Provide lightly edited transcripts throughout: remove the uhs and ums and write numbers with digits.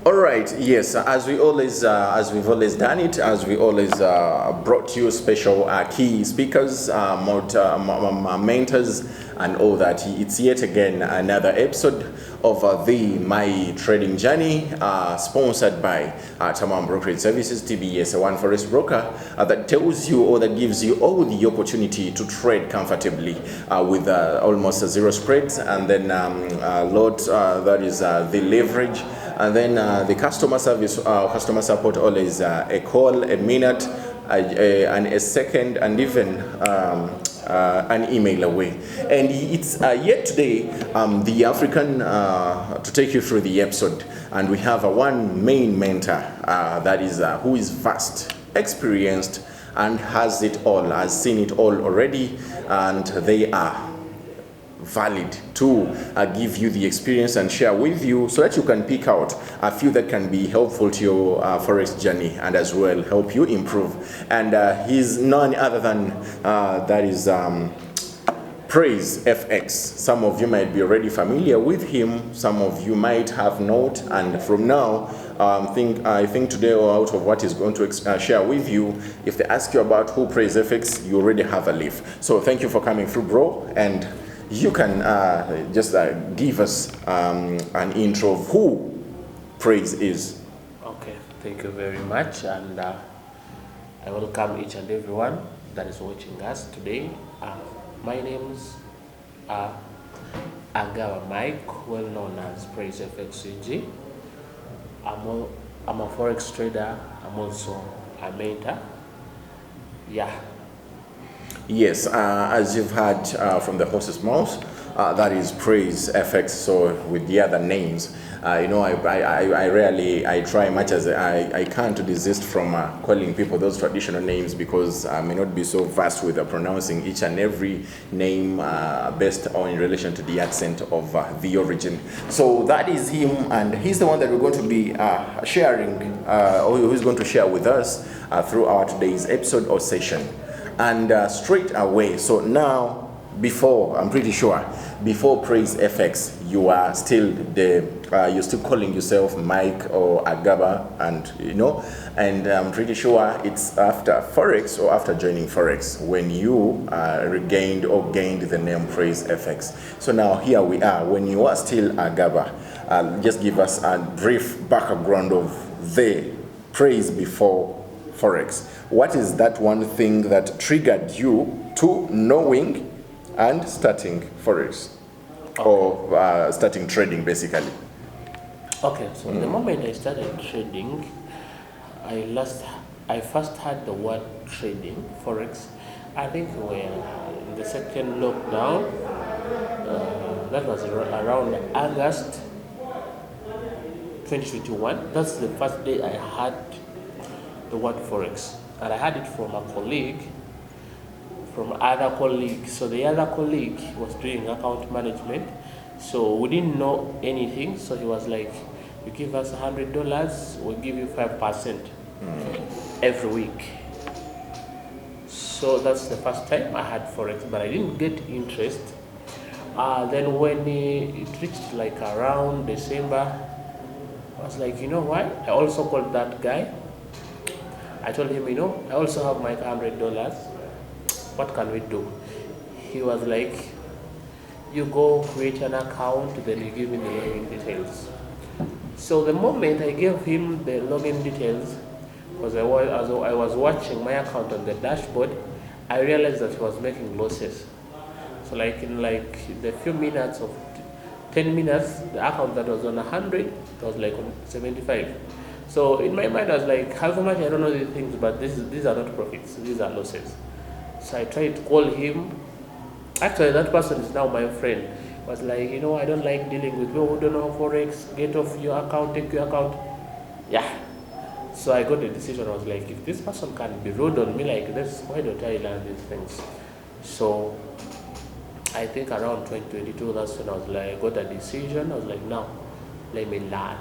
All right. Yes. As we've always done it, as we always brought you special key speakers, mentors, and all that. It's yet again another episode of the My Trading Journey, sponsored by Tamam Brokerage Services, TBS, a one forest broker that tells you or that gives you all the opportunity to trade comfortably with almost zero spreads, and then lot that is the leverage. And then the customer service, customer support, always a call, a minute, and a second, and even an email away. And it's yet today the African to take you through the episode. And we have one main mentor that is who is vast, experienced, and has it all, has seen it all already, and they are valid to give you the experience and share with you so that you can pick out a few that can be helpful to your forex journey and as well help you improve. And he's none other than that is Praise FX. Some of you might be already familiar with him, some of you might have not, and from now I think today, or out of what he's going to share with you, if they ask you about who Praise FX, you already have a leaf. So thank you for coming through, bro, and you can just give us an intro of who Praise is. Okay, thank you very much, and I welcome each and everyone that is watching us today. My name's Agawa Mike, well known as Praise FXCG. I'm a forex trader. I'm also a mentor. Yeah. Yes, as you've heard from the horse's mouth, that is Praise FX. So with the other names, I try much as I can to desist from calling people those traditional names, because I may not be so vast with pronouncing each and every name based on in relation to the accent of the origin. So that is him, and he's the one that we're going to be sharing, or who's going to share with us through our today's episode or session. And straight away, so now, I'm pretty sure, before Praise FX, you are still you're still calling yourself Mike or Agaba, and I'm pretty sure it's after Forex or after joining Forex when you regained or gained the name Praise FX. So now here we are, when you are still Agaba, just give us a brief background of the Praise before Forex. What is that one thing that triggered you to knowing and starting Forex? Okay. Or starting trading, basically? Okay, so the moment I started trading, I first heard the word trading, Forex, I think when in the second lockdown, that was around August 2021. That's the first day I had the word Forex, and I had it from a colleague, from other colleagues. So the other colleague was doing account management, so we didn't know anything. So he was like, "You give us $100, we'll give you 5% every week." So that's the first time I had Forex, but I didn't get interest. Then when it reached like around December, I was like, you know what? I also called that guy. I told him, I also have my $100. What can we do? He was like, you go create an account, then you give me the login details. So the moment I gave him the login details, because I was watching my account on the dashboard, I realized that he was making losses. So like in the few minutes of 10 minutes, the account that was on 100 was like on 75. So in my mind, I was like, how much I don't know these things, but these are not profits, these are losses. So I tried to call him. Actually, that person is now my friend. Was like, I don't like dealing with people who don't know Forex. Get off your account, take your account. Yeah. So I got the decision. I was like, if this person can be rude on me like this, why don't I learn these things? So I think around 2022, that's when I got a decision. I was like, now, let me learn.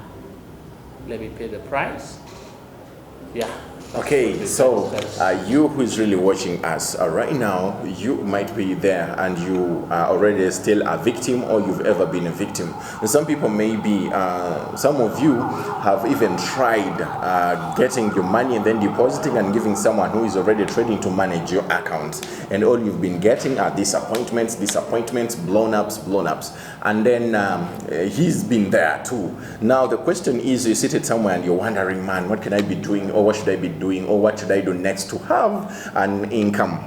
Let me pay the price. Yeah. Okay, so you who is really watching us right now, you might be there and you are already still a victim or you've ever been a victim. And some people may be, some of you have even tried getting your money and then depositing and giving someone who is already trading to manage your account. And all you've been getting are disappointments, blown ups. And then he's been there too. Now the question is, you're seated somewhere and you're wondering, man, what can I be doing, or what should I be doing, or what should I do next to have an income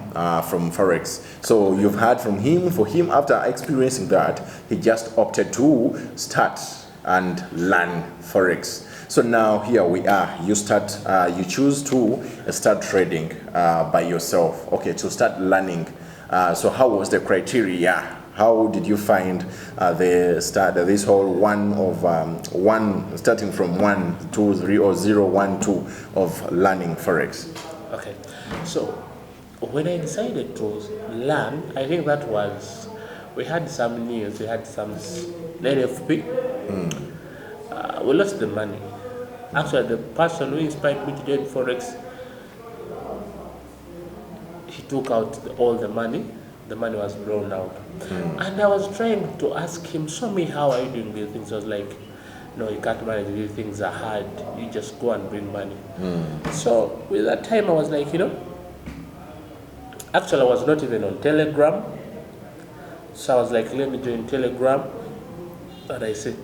from Forex? So you've heard from him. For him, after experiencing that, he just opted to start and learn Forex. So now here we are. You choose to start trading by yourself. Okay, to start learning. So how was the criteria? How did you find this whole starting from 1, 2, 3 or 0, 1, 2 of learning Forex? Okay, so when I decided to learn, I think that was, we had some news, we had some NFP. We lost the money. Actually, the person who inspired me to join Forex, he took out all the money. The money was blown out. And I was trying to ask him, show me how are you doing these things. I was like, no, you can't manage these things, are hard. You just go and bring money. So with that time, I was like, actually I was not even on Telegram. So I was like, let me join Telegram. And I said,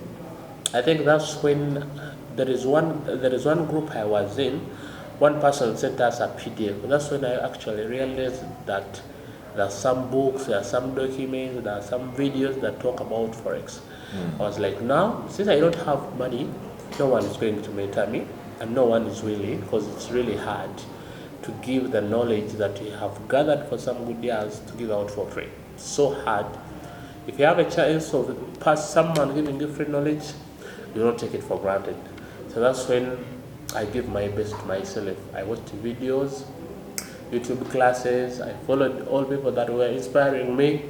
I think that's when there is one group I was in. One person sent us a PDF. That's when I actually realized that there are some books, there are some documents, there are some videos that talk about Forex. I was like, now, since I don't have money, no one is going to mentor me, and no one is willing, because it's really hard to give the knowledge that you have gathered for some good years to give out for free. It's so hard. If you have a chance of someone giving you free knowledge, you don't take it for granted. So that's when I give my best to myself. I watched videos, YouTube classes. I followed all people that were inspiring me.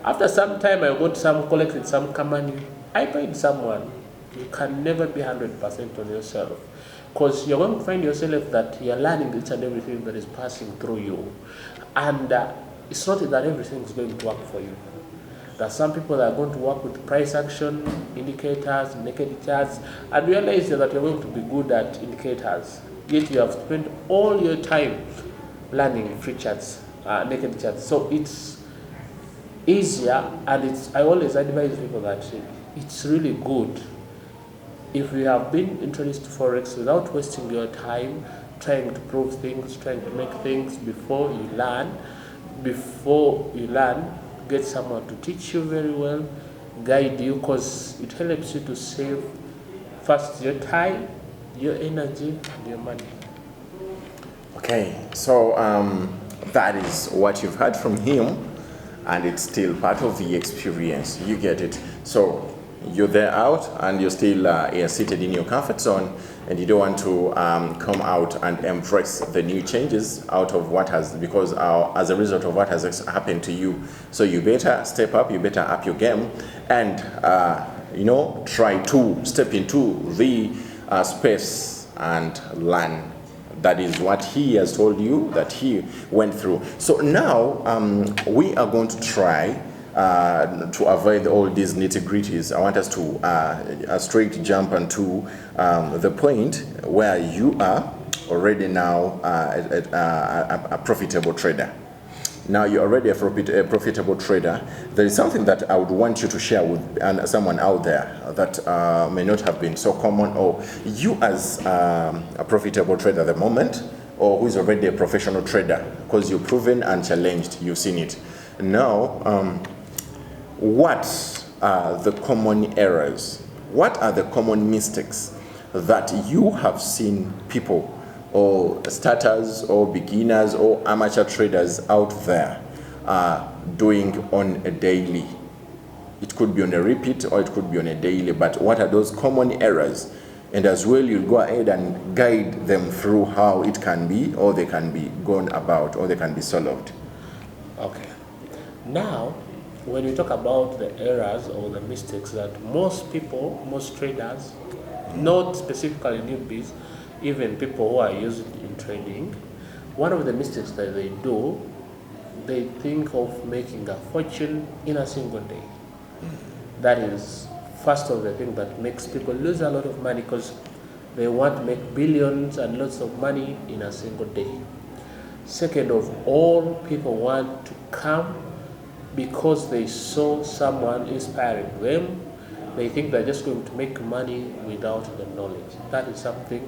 After some time, collected some money. I paid someone. You can never be 100% on yourself, because you're going to find yourself that you're learning each and everything that is passing through you. And it's not that everything is going to work for you. There are some people that are going to work with price action, indicators, naked charts, and realize that you're going to be good at indicators. Yet you have spent all your time learning free charts, naked charts. So it's easier, and I always advise people that it's really good if you have been introduced to Forex without wasting your time trying to prove things, trying to make things before you learn. Get someone to teach you very well, guide you, because it helps you to save first your time, your energy, and your money. Okay, so that is what you've heard from him, and it's still part of the experience. You get it. So you're there out, and you're still seated in your comfort zone, and you don't want to come out and embrace the new changes out of what has, because as a result of what has happened to you. So you better step up, you better up your game, and try to step into the space and learn. That is what he has told you that he went through. So now we are going to try to avoid all these nitty-gritties. I want us to straight jump onto the point where you are already now a profitable trader. Now you're already a profitable trader. There is something that I would want you to share with someone out there that may not have been so common, or you as a profitable trader at the moment, or who is already a professional trader, because you're proven and challenged, you've seen it. Now, what are the common errors? What are the common mistakes that you have seen people, or starters, or beginners, or amateur traders out there doing on a daily? It could be on a repeat, or it could be on a daily, but what are those common errors? And as well, you'll go ahead and guide them through how it can be, or they can be gone about, or they can be solved. Okay. Now, when we talk about the errors or the mistakes that most traders, not specifically newbies, even people who are used in in trading, one of the mistakes that they do, they think of making a fortune in a single day. That is first of the thing that makes people lose a lot of money, because they want to make billions and lots of money in a single day. Second of all, people want to come because they saw someone inspiring them. They think they're just going to make money without the knowledge. That is something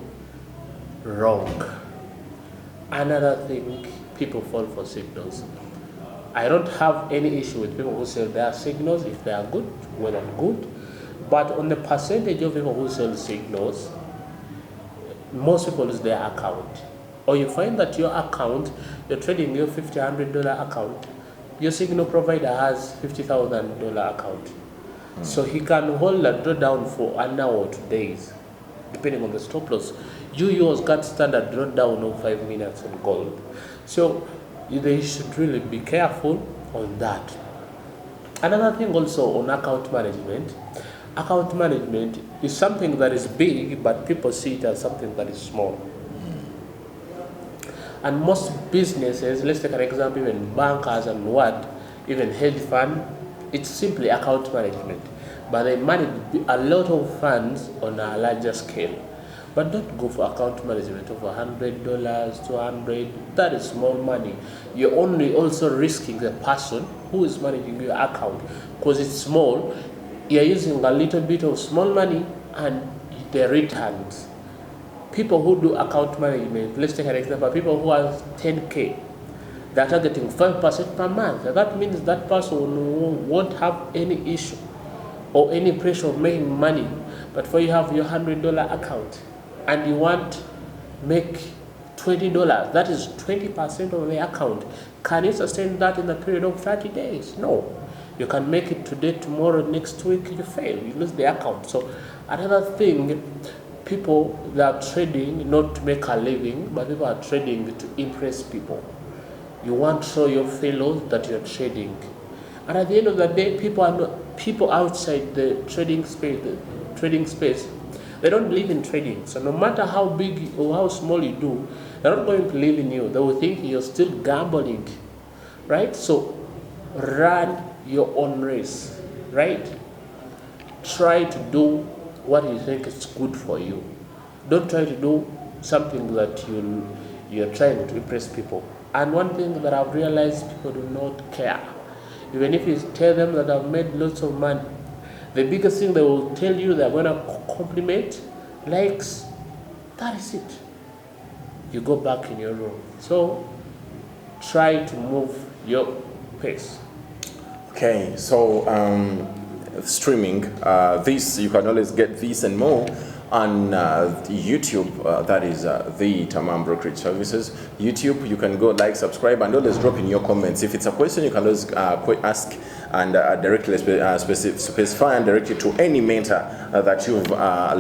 wrong. Another thing, people fall for signals. I don't have any issue with people who sell their signals. If they are good, well and good. But on the percentage of people who sell signals, most people lose their account. Or you find that your account, you're trading your $50, $100 account, your signal provider has $50,000 account. So he can hold a drawdown for an hour or 2 days, depending on the stop loss. Yours can't stand a drawdown of 5 minutes on gold. So they should really be careful on that. Another thing also on account management. Account management is something that is big, but people see it as something that is small. And most businesses, let's take an example, even bankers and even hedge fund, it's simply account management. But they manage a lot of funds on a larger scale. But don't go for account management of $100, $200. That is small money. You're only also risking the person who is managing your account, because it's small. You're using a little bit of small money and the returns. People who do account management, let's take an example, people who have 10K, they're targeting 5% per month. That means that person won't have any issue or any pressure of making money. But for you have your $100 account and you want to make $20, that is 20% of the account. Can you sustain that in a period of 30 days? No. You can make it today, tomorrow, next week, you fail, you lose the account. So another thing, people that are trading not to make a living, but people are trading to impress people. You want to show your fellows that you're trading. And at the end of the day, people outside the trading space, they don't believe in trading. So no matter how big or how small you do, they're not going to believe in you. They will think you're still gambling, right? So run your own race, right? Try to do what you think is good for you. Don't try to do something that you're trying to impress people. And one thing that I've realized, people do not care. Even if you tell them that I've made lots of money, the biggest thing they will tell you, they're going to compliment, likes, that is it. You go back in your room. So try to move your pace. Okay, so streaming, this, you can always get this and more on YouTube, that is the Tamam Brokerage Services. YouTube, you can go like, subscribe, and always drop in your comments. If it's a question, you can always ask and directly specify and direct it to any mentor that you've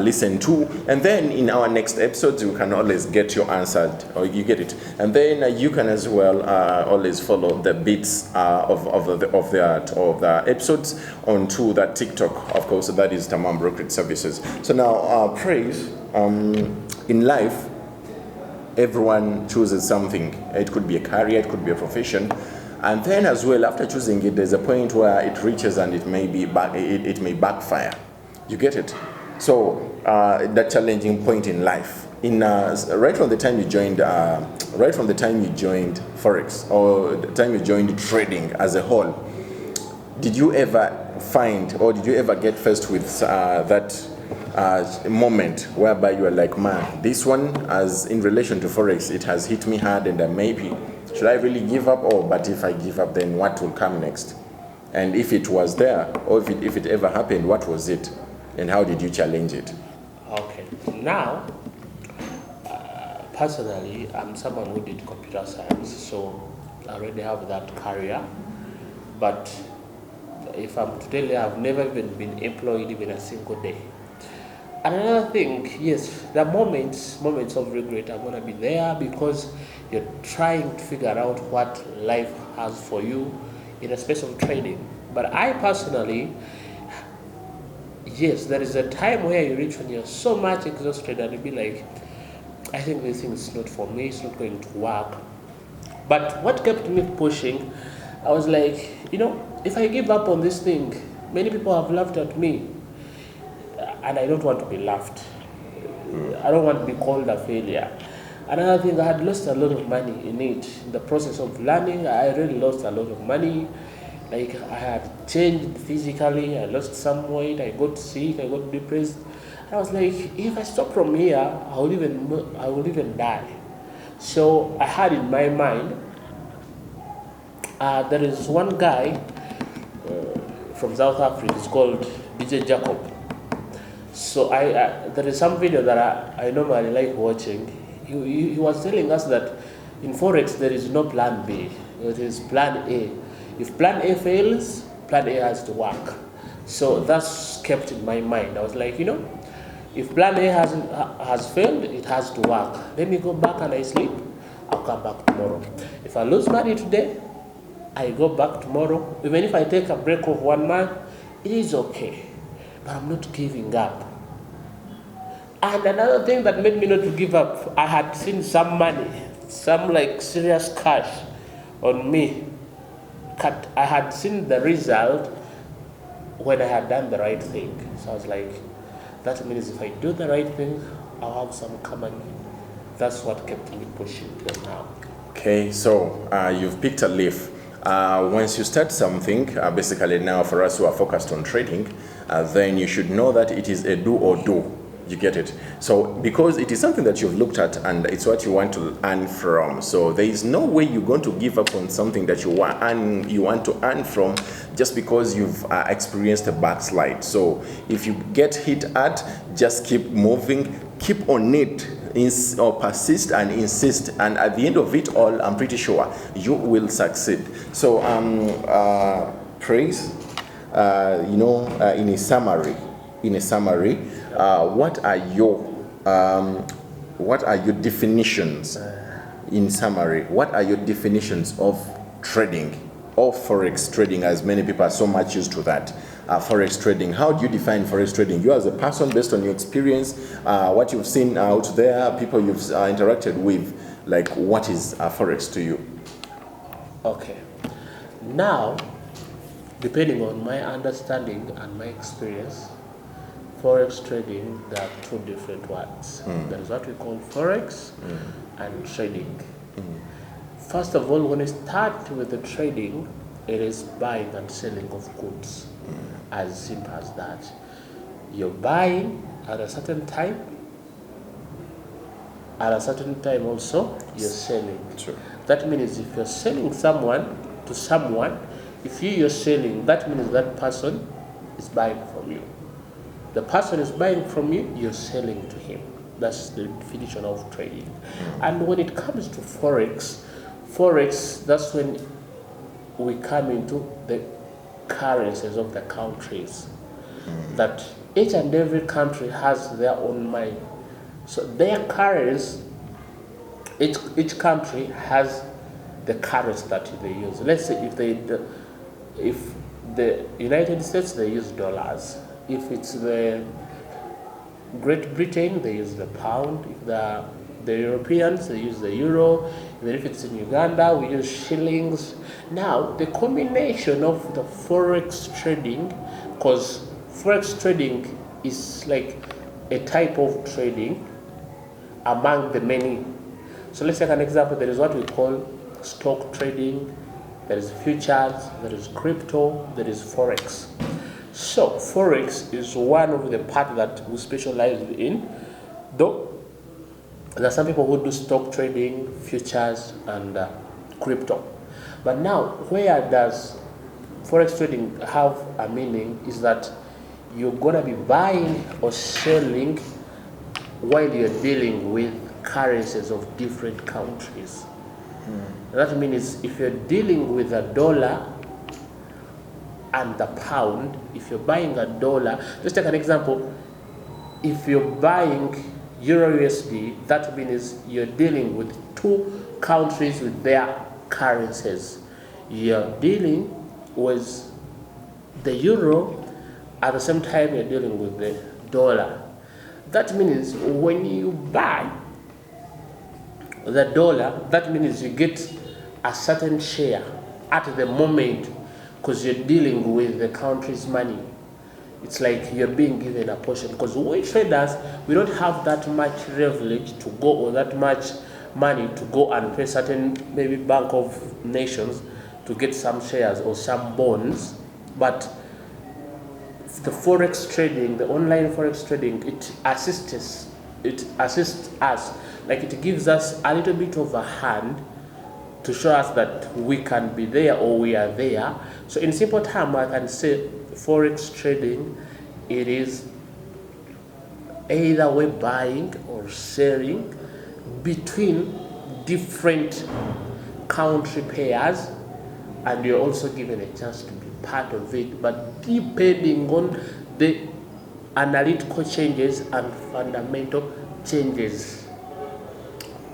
listened to. And then in our next episodes, you can always get your answered, or you get it. And then you can as well always follow the bits of the episodes onto that TikTok, of course, that is Tamam Brokerage Services. So now, Praise, in life, everyone chooses something. It could be a career, it could be a profession. And then as well, after choosing it, there's a point where it reaches and it may backfire. You get it? So that challenging point in life, right from the time you joined Forex, or the time you joined trading as a whole, did you ever find, or did you ever get faced with that moment whereby you are like, man, this one, as in relation to Forex, it has hit me hard, and maybe should I really give up? Or but if I give up, then what will come next? And if it was there, or if it ever happened, what was it, and how did you challenge it? Okay, now personally, I'm someone who did computer science, so I already have that career. But if I'm to tell you, I've never even been employed even a single day. And another thing, yes, the moments of regret are going to be there, because you're trying to figure out what life has for you in a space of trading. But I personally, yes, there is a time where you reach when you're so much exhausted and you be like, I think this thing is not for me, it's not going to work. But what kept me pushing, I was like, if I give up on this thing, many people have laughed at me, and I don't want to be laughed. I don't want to be called a failure. Another thing, I had lost a lot of money in it. In the process of learning, I really lost a lot of money. Like, I had changed physically, I lost some weight, I got sick, I got depressed. I was like, if I stop from here, I will even die. So I had in my mind, there is one guy from South Africa, it's called DJ Jacob. So there is some video that I normally like watching. He was telling us that in Forex there is no plan B, it is plan A. If plan A fails, plan A has to work. So that's kept in my mind. I was like, if plan A has failed, it has to work. Let me go back and I sleep, I'll come back tomorrow. If I lose money today, I go back tomorrow. Even if I take a break of 1 month, it is okay. But I'm not giving up. And another thing that made me not to give up, I had seen some money, some like serious cash on me. I had seen the result when I had done the right thing. So I was like, that means if I do the right thing, I'll have some money. That's what kept me pushing till now. Okay, so you've picked a leaf. Once you start something, basically now for us who are focused on trading, then you should know that it is a do or do. You get it? So because it is something that you've looked at and it's what you want to earn from, so there is no way you're going to give up on something that you want to earn from just because you've experienced a backslide. So if you get hit at, just keep moving, keep on it, or persist and insist, and at the end of it all, I'm pretty sure you will succeed. So Praise, in a summary, what are your definitions? In summary, what are your definitions of trading, or forex trading, as many people are so much used to that? Forex trading. How do you define forex trading? You as a person, based on your experience, what you've seen out there, people you've interacted with, like what is forex to you? Okay. Now, depending on my understanding and my experience, forex trading, there are two different words. There is what we call forex and trading. First of all, when you start with the trading, it is buying and selling of goods. As simple as that. You're buying at a certain time, at a certain time also you're selling. True. That means if you're selling someone to someone, if you're selling, that means that person is buying from you. The person is buying from you, you're selling to him. That's the definition of trading. And when it comes to forex, that's when we come into the currencies of the countries. That each and every country has their own money. So their currency, each country has the currency that they use. Let's say if the United States, they use dollars. If it's the Great Britain, they use the pound. If the Europeans, they use the euro. Even if it's in Uganda, we use shillings. Now, the combination of the forex trading, because forex trading is like a type of trading among the many. So let's take an example. There is what we call stock trading, there is futures, there is crypto, there is forex. So forex is one of the parts that we specialize in, though there are some people who do stock trading, futures, and crypto. But now, where does forex trading have a meaning is that you're gonna be buying or selling while you're dealing with currencies of different countries. That means if you're dealing with a dollar and the pound, if you're buying a dollar, let's take an example. If you're buying Euro USD, that means you're dealing with two countries with their currencies. You're dealing with the euro, at the same time you're dealing with the dollar. That means when you buy, the dollar, that means you get a certain share at the moment because you're dealing with the country's money. It's like you're being given a portion because we traders, we don't have that much leverage to go or that much money to go and pay certain maybe Bank of Nations to get some shares or some bonds. But the forex trading, the online forex trading, it assists us, like it gives us a little bit of a hand to show us that we can be there or we are there. So in simple terms, I can say forex trading, it is either we're buying or selling between different country pairs, and you're also given a chance to be part of it, but depending on the analytical changes and fundamental changes.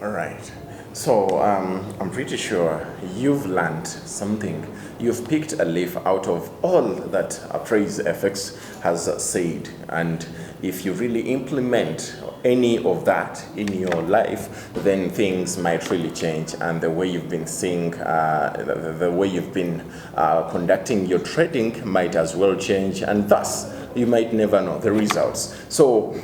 All right. So I'm pretty sure you've learned something. You've picked a leaf out of all that Appraise FX has said, and if you really implement any of that in your life, then things might really change, and the way you've been seeing, the way you've been conducting your trading might as well change, and thus you might never know the results. So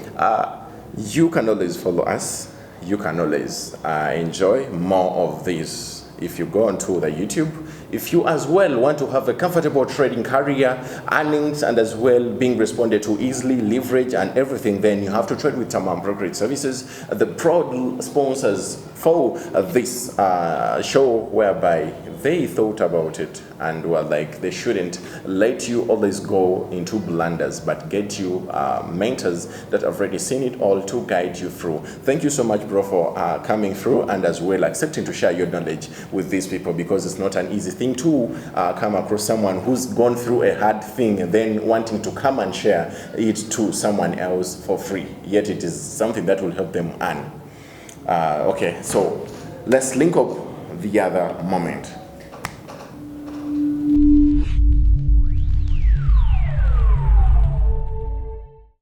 you can always follow us. You can always enjoy more of this if you go onto the YouTube. If you as well want to have a comfortable trading career, earnings, and as well being responded to easily, leverage and everything, then you have to trade with Tamam Brokerage Services, the proud sponsors for this show, whereby they thought about it and were like, they shouldn't let you always go into blunders, but get you mentors that have already seen it all to guide you through. Thank you so much, bro, for coming through and as well accepting to share your knowledge with these people, because it's not an easy thing to come across someone who's gone through a hard thing and then wanting to come and share it to someone else for free, yet it is something that will help them earn. Okay, so let's link up the other moment.